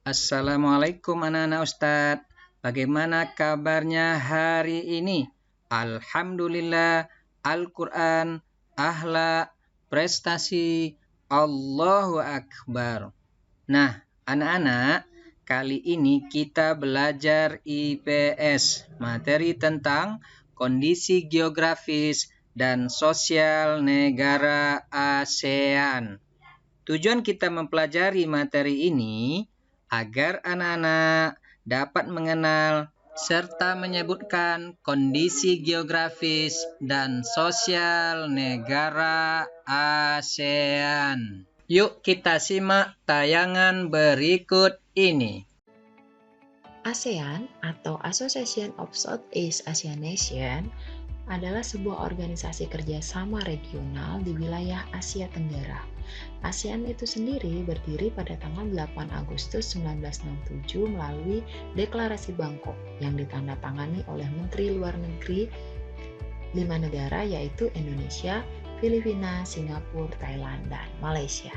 Assalamualaikum anak-anak Ustadz. Bagaimana kabarnya hari ini? Alhamdulillah, Al-Quran, akhlak, prestasi, Allahu Akbar. Nah, anak-anak, kali ini kita belajar IPS, materi tentang kondisi geografis dan sosial negara ASEAN. Tujuan kita mempelajari materi ini agar anak-anak dapat mengenal serta menyebutkan kondisi geografis dan sosial negara ASEAN. Yuk kita simak tayangan berikut ini. ASEAN atau Association of Southeast Asian Nations adalah sebuah organisasi kerjasama regional di wilayah Asia Tenggara. ASEAN itu sendiri berdiri pada tanggal 8 Agustus 1967 melalui Deklarasi Bangkok yang ditandatangani oleh Menteri Luar Negeri 5 negara yaitu Indonesia, Filipina, Singapura, Thailand, dan Malaysia.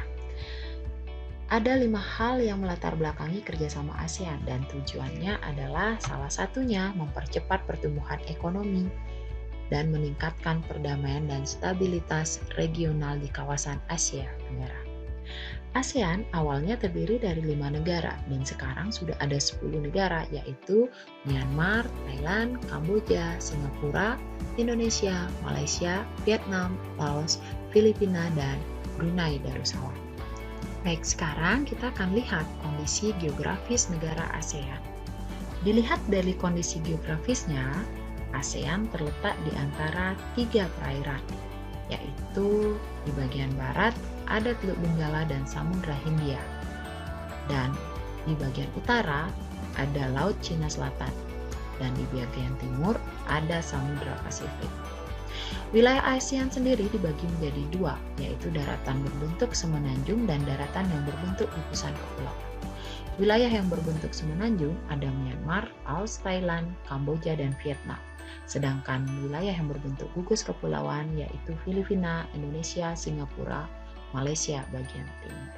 Ada 5 hal yang melatar belakangi kerjasama ASEAN dan tujuannya adalah salah satunya mempercepat pertumbuhan ekonomi dan meningkatkan perdamaian dan stabilitas regional di kawasan Asia Tenggara. ASEAN awalnya terdiri dari 5 negara dan sekarang sudah ada 10 negara yaitu Myanmar, Thailand, Kamboja, Singapura, Indonesia, Malaysia, Vietnam, Laos, Filipina, dan Brunei Darussalam. Baik, sekarang kita akan lihat kondisi geografis negara ASEAN. Dilihat dari kondisi geografisnya, ASEAN terletak di antara 3 perairan, yaitu di bagian barat ada Teluk Benggala dan Samudra Hindia, dan di bagian utara ada Laut Cina Selatan, dan di bagian timur ada Samudra Pasifik. Wilayah ASEAN sendiri dibagi menjadi 2, yaitu daratan berbentuk semenanjung dan daratan yang berbentuk gugusan kepulauan. Wilayah yang berbentuk semenanjung ada Myanmar, Laos, Thailand, Kamboja, dan Vietnam. Sedangkan wilayah yang berbentuk gugus kepulauan yaitu Filipina, Indonesia, Singapura, Malaysia bagian timur.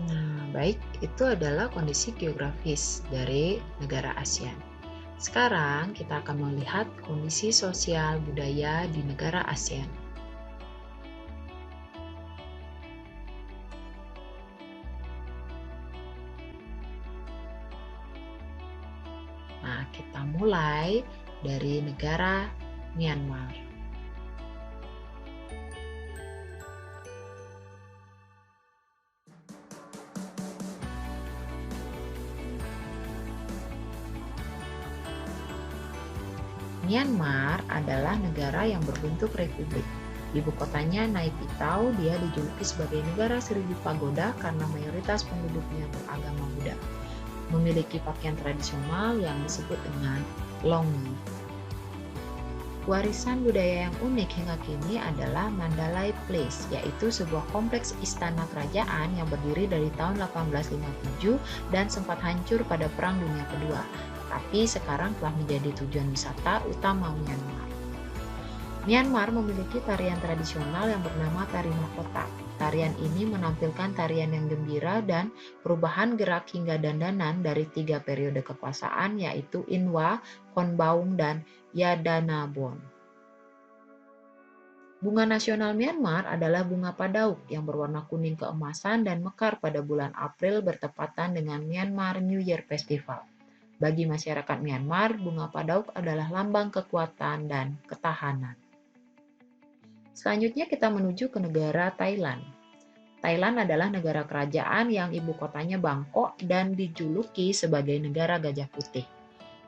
Nah, baik, itu adalah kondisi geografis dari negara ASEAN. Sekarang kita akan melihat kondisi sosial budaya di negara ASEAN. Nah, kita mulai dari negara Myanmar. Myanmar adalah negara yang berbentuk republik. Ibu kotanya Naypyidaw. Dia dijuluki sebagai negara 1000 pagoda karena mayoritas penduduknya beragama Buddha. Memiliki pakaian tradisional yang disebut dengan longi. Warisan budaya yang unik hingga kini adalah Mandalay Place, yaitu sebuah kompleks istana kerajaan yang berdiri dari tahun 1857 dan sempat hancur pada Perang Dunia Kedua, tapi sekarang telah menjadi tujuan wisata utama Myanmar. Myanmar memiliki tarian tradisional yang bernama Tari Mahkota. Tarian ini menampilkan tarian yang gembira dan perubahan gerak hingga dandanan dari 3 periode kekuasaan yaitu Inwa, Konbaung, dan Yadanabon. Bunga nasional Myanmar adalah bunga padauk yang berwarna kuning keemasan dan mekar pada bulan April bertepatan dengan Myanmar New Year Festival. Bagi masyarakat Myanmar, bunga padauk adalah lambang kekuatan dan ketahanan. Selanjutnya kita menuju ke negara Thailand. Thailand adalah negara kerajaan yang ibu kotanya Bangkok dan dijuluki sebagai negara gajah putih.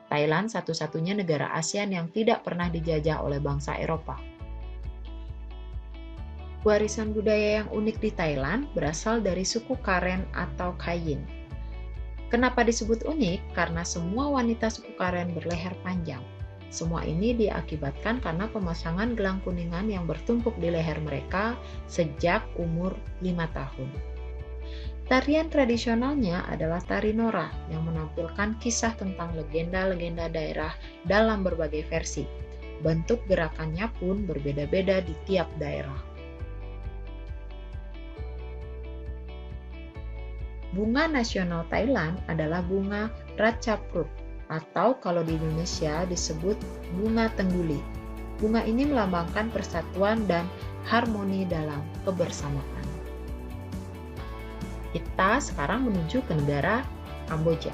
Thailand satu-satunya negara ASEAN yang tidak pernah dijajah oleh bangsa Eropa. Warisan budaya yang unik di Thailand berasal dari suku Karen atau Kayin. Kenapa disebut unik? Karena semua wanita suku Karen berleher panjang. Semua ini diakibatkan karena pemasangan gelang kuningan yang bertumpuk di leher mereka sejak umur 5 tahun. Tarian tradisionalnya adalah tari Nora yang menampilkan kisah tentang legenda-legenda daerah dalam berbagai versi. Bentuk gerakannya pun berbeda-beda di tiap daerah. Bunga nasional Thailand adalah bunga Ratchaprut, atau kalau di Indonesia disebut bunga tengguli. Bunga ini melambangkan persatuan dan harmoni dalam kebersamaan. Kita sekarang menuju ke negara Kamboja.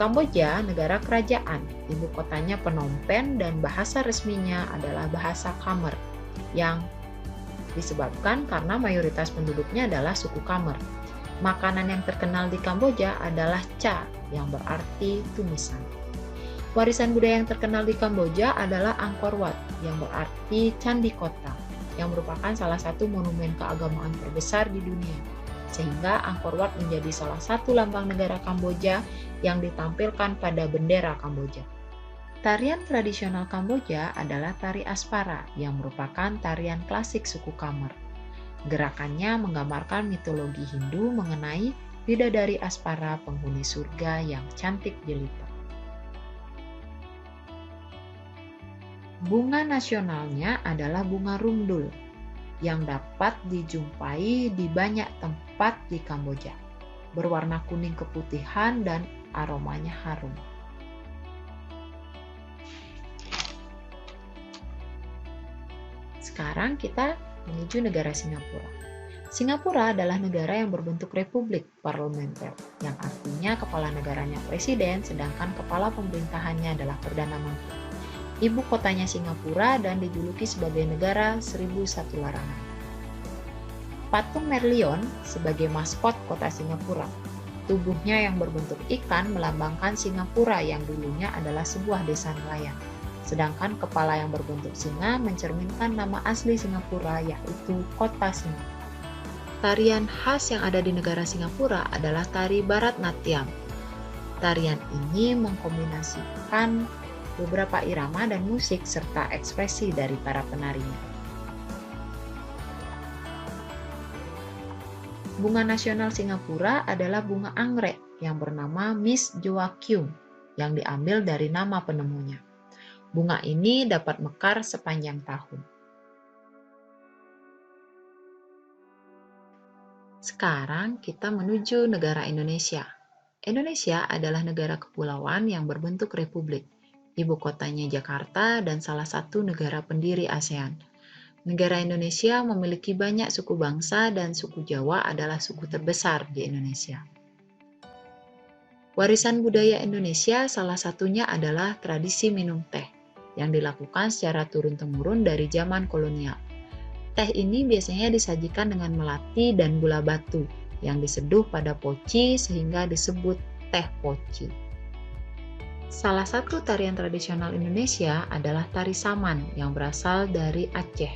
Kamboja negara kerajaan, ibu kotanya Phnom Penh dan bahasa resminya adalah bahasa Khmer yang disebabkan karena mayoritas penduduknya adalah suku Khmer. Makanan yang terkenal di Kamboja adalah cha yang berarti tumisan. Warisan budaya yang terkenal di Kamboja adalah Angkor Wat yang berarti candi kota yang merupakan salah satu monumen keagamaan terbesar di dunia. Sehingga Angkor Wat menjadi salah satu lambang negara Kamboja yang ditampilkan pada bendera Kamboja. Tarian tradisional Kamboja adalah tari Aspara yang merupakan tarian klasik suku Khmer. Gerakannya menggambarkan mitologi Hindu mengenai bidadari Aspara penghuni surga yang cantik jelita. Bunga nasionalnya adalah bunga rumdul yang dapat dijumpai di banyak tempat di Kamboja. Berwarna kuning keputihan dan aromanya harum. Sekarang kita menuju negara Singapura. Singapura adalah negara yang berbentuk republik parlementer, yang artinya kepala negaranya presiden, sedangkan kepala pemerintahannya adalah Perdana Menteri. Ibu kotanya Singapura dan dijuluki sebagai negara 1001 larangan. Patung Merlion sebagai maskot kota Singapura. Tubuhnya yang berbentuk ikan melambangkan Singapura yang dulunya adalah sebuah desa nelayan. Sedangkan kepala yang berbentuk singa mencerminkan nama asli Singapura, yaitu kota Singapura. Tarian khas yang ada di negara Singapura adalah tari Bharatnatyam. Tarian ini mengkombinasikan beberapa irama dan musik serta ekspresi dari para penarinya. Bunga nasional Singapura adalah bunga anggrek yang bernama Miss Joaquim yang diambil dari nama penemunya. Bunga ini dapat mekar sepanjang tahun. Sekarang kita menuju negara Indonesia. Indonesia adalah negara kepulauan yang berbentuk republik. Ibu kotanya Jakarta dan salah satu negara pendiri ASEAN. Negara Indonesia memiliki banyak suku bangsa dan suku Jawa adalah suku terbesar di Indonesia. Warisan budaya Indonesia salah satunya adalah tradisi minum teh yang dilakukan secara turun-temurun dari zaman kolonial. Teh ini biasanya disajikan dengan melati dan gula batu yang diseduh pada poci sehingga disebut teh poci. Salah satu tarian tradisional Indonesia adalah tari Saman yang berasal dari Aceh.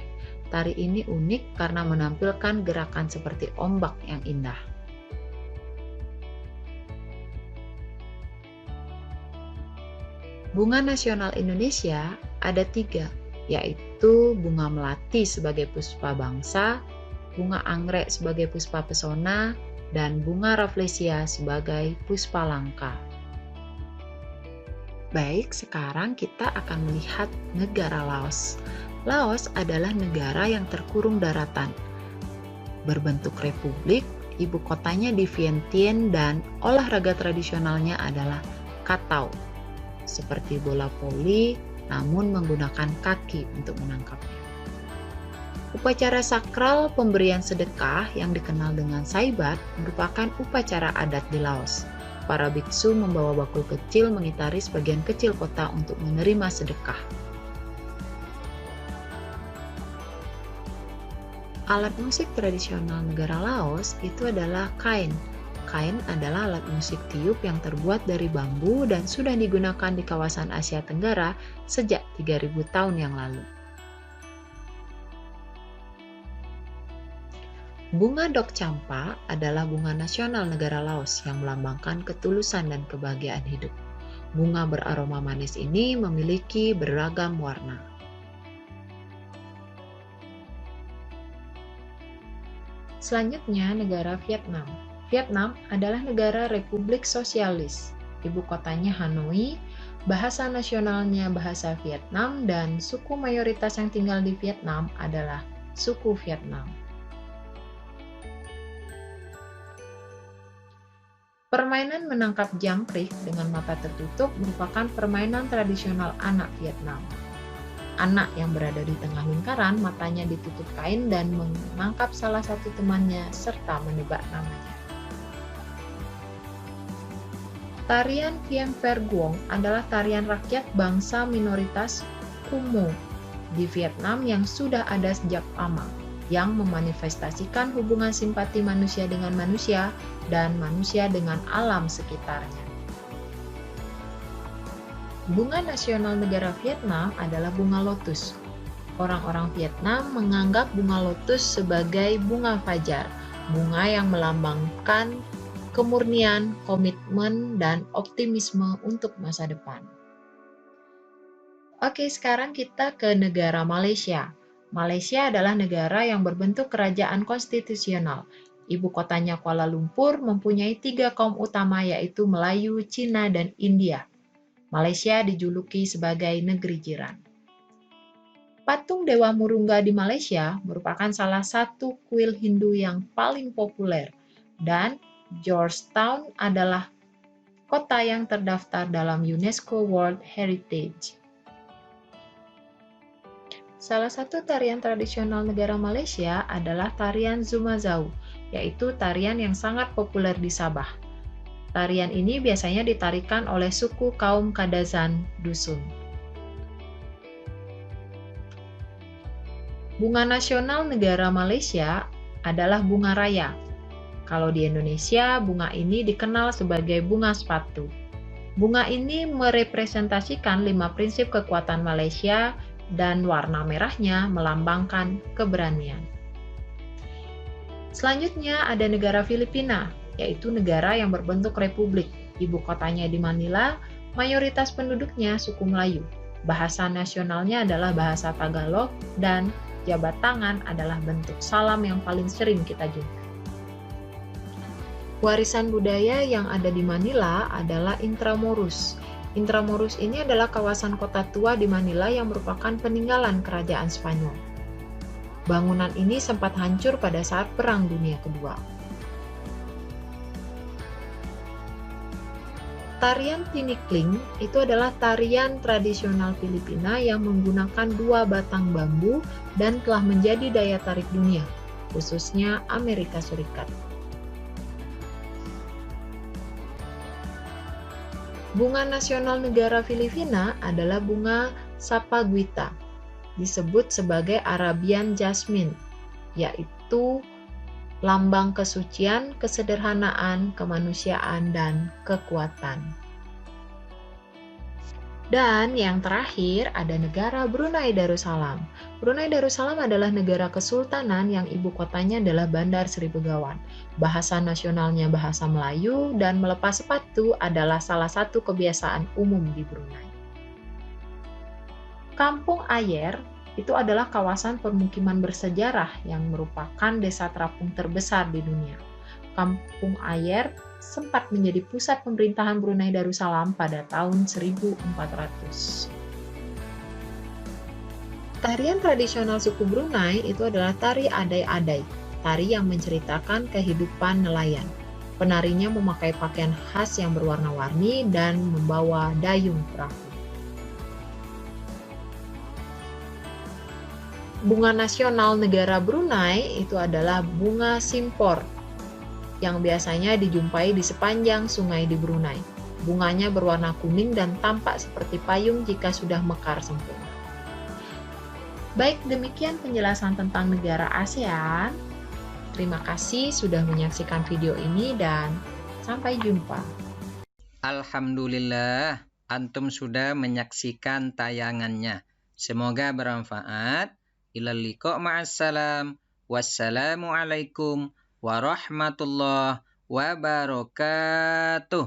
Tari ini unik karena menampilkan gerakan seperti ombak yang indah. Bunga nasional Indonesia ada 3, yaitu bunga melati sebagai puspa bangsa, bunga anggrek sebagai puspa pesona, dan bunga rafflesia sebagai puspa langka. Baik, sekarang kita akan melihat negara Laos. Laos adalah negara yang terkurung daratan. Berbentuk republik, ibu kotanya di Vientiane dan olahraga tradisionalnya adalah katau. Seperti bola voli, namun menggunakan kaki untuk menangkapnya. Upacara sakral pemberian sedekah yang dikenal dengan saibat merupakan upacara adat di Laos. Para biksu membawa bakul kecil mengitari sebagian kecil kota untuk menerima sedekah. Alat musik tradisional negara Laos itu adalah kain. Kain adalah alat musik tiup yang terbuat dari bambu dan sudah digunakan di kawasan Asia Tenggara sejak 3000 tahun yang lalu. Bunga Dok Campa adalah bunga nasional negara Laos yang melambangkan ketulusan dan kebahagiaan hidup. Bunga beraroma manis ini memiliki beragam warna. Selanjutnya, negara Vietnam. Vietnam adalah negara republik sosialis. Ibu kotanya Hanoi, bahasa nasionalnya bahasa Vietnam, dan suku mayoritas yang tinggal di Vietnam adalah suku Vietnam. Permainan menangkap jangkrik dengan mata tertutup merupakan permainan tradisional anak Vietnam. Anak yang berada di tengah lingkaran, matanya ditutup kain dan menangkap salah satu temannya serta menebak namanya. Tarian Vien Pher Nguyen adalah tarian rakyat bangsa minoritas Khmer di Vietnam yang sudah ada sejak lama, yang memanifestasikan hubungan simpati manusia dengan manusia dan manusia dengan alam sekitarnya. Bunga nasional negara Vietnam adalah bunga lotus. Orang-orang Vietnam menganggap bunga lotus sebagai bunga fajar, bunga yang melambangkan kemurnian, komitmen, dan optimisme untuk masa depan. Oke, sekarang kita ke negara Malaysia. Malaysia adalah negara yang berbentuk kerajaan konstitusional. Ibu kotanya Kuala Lumpur, mempunyai 3 kaum utama yaitu Melayu, Cina, dan India. Malaysia dijuluki sebagai negeri jiran. Patung Dewa Murungga di Malaysia merupakan salah satu kuil Hindu yang paling populer, dan Georgetown adalah kota yang terdaftar dalam UNESCO World Heritage. Salah satu tarian tradisional negara Malaysia adalah tarian Zumazau, yaitu tarian yang sangat populer di Sabah. Tarian ini biasanya ditarikan oleh suku kaum Kadazan Dusun. Bunga nasional negara Malaysia adalah bunga raya. Kalau di Indonesia, bunga ini dikenal sebagai bunga sepatu. Bunga ini merepresentasikan 5 prinsip kekuatan Malaysia dan warna merahnya melambangkan keberanian. Selanjutnya ada negara Filipina, yaitu negara yang berbentuk republik. Ibu kotanya di Manila, mayoritas penduduknya suku Melayu. Bahasa nasionalnya adalah bahasa Tagalog, dan jabat tangan adalah bentuk salam yang paling sering kita jumpai. Warisan budaya yang ada di Manila adalah Intramuros. Intramuros ini adalah kawasan kota tua di Manila yang merupakan peninggalan kerajaan Spanyol. Bangunan ini sempat hancur pada saat Perang Dunia Kedua. Tarian tinikling itu adalah tarian tradisional Filipina yang menggunakan 2 batang bambu dan telah menjadi daya tarik dunia, khususnya Amerika Serikat. Bunga nasional negara Filipina adalah bunga sapaguita, disebut sebagai Arabian Jasmine, yaitu lambang kesucian, kesederhanaan, kemanusiaan, dan kekuatan. Dan yang terakhir ada negara Brunei Darussalam. Brunei Darussalam adalah negara kesultanan yang ibu kotanya adalah Bandar Seri Begawan. Bahasa nasionalnya bahasa Melayu, dan melepas sepatu adalah salah satu kebiasaan umum di Brunei. Kampung Ayer itu adalah kawasan permukiman bersejarah yang merupakan desa terapung terbesar di dunia. Kampung Ayer sempat menjadi pusat pemerintahan Brunei Darussalam pada tahun 1400. Tarian tradisional suku Brunei itu adalah tari adai-adai, tari yang menceritakan kehidupan nelayan. Penarinya memakai pakaian khas yang berwarna-warni dan membawa dayung perahu. Bunga nasional negara Brunei itu adalah bunga simpor, yang biasanya dijumpai di sepanjang sungai di Brunei. Bunganya berwarna kuning dan tampak seperti payung jika sudah mekar sempurna. Baik, demikian penjelasan tentang negara ASEAN. Terima kasih sudah menyaksikan video ini dan sampai jumpa. Alhamdulillah, antum sudah menyaksikan tayangannya. Semoga bermanfaat. Ilal liqa' ma'assalam. Wassalamualaikum warahmatullahi wabarakatuh.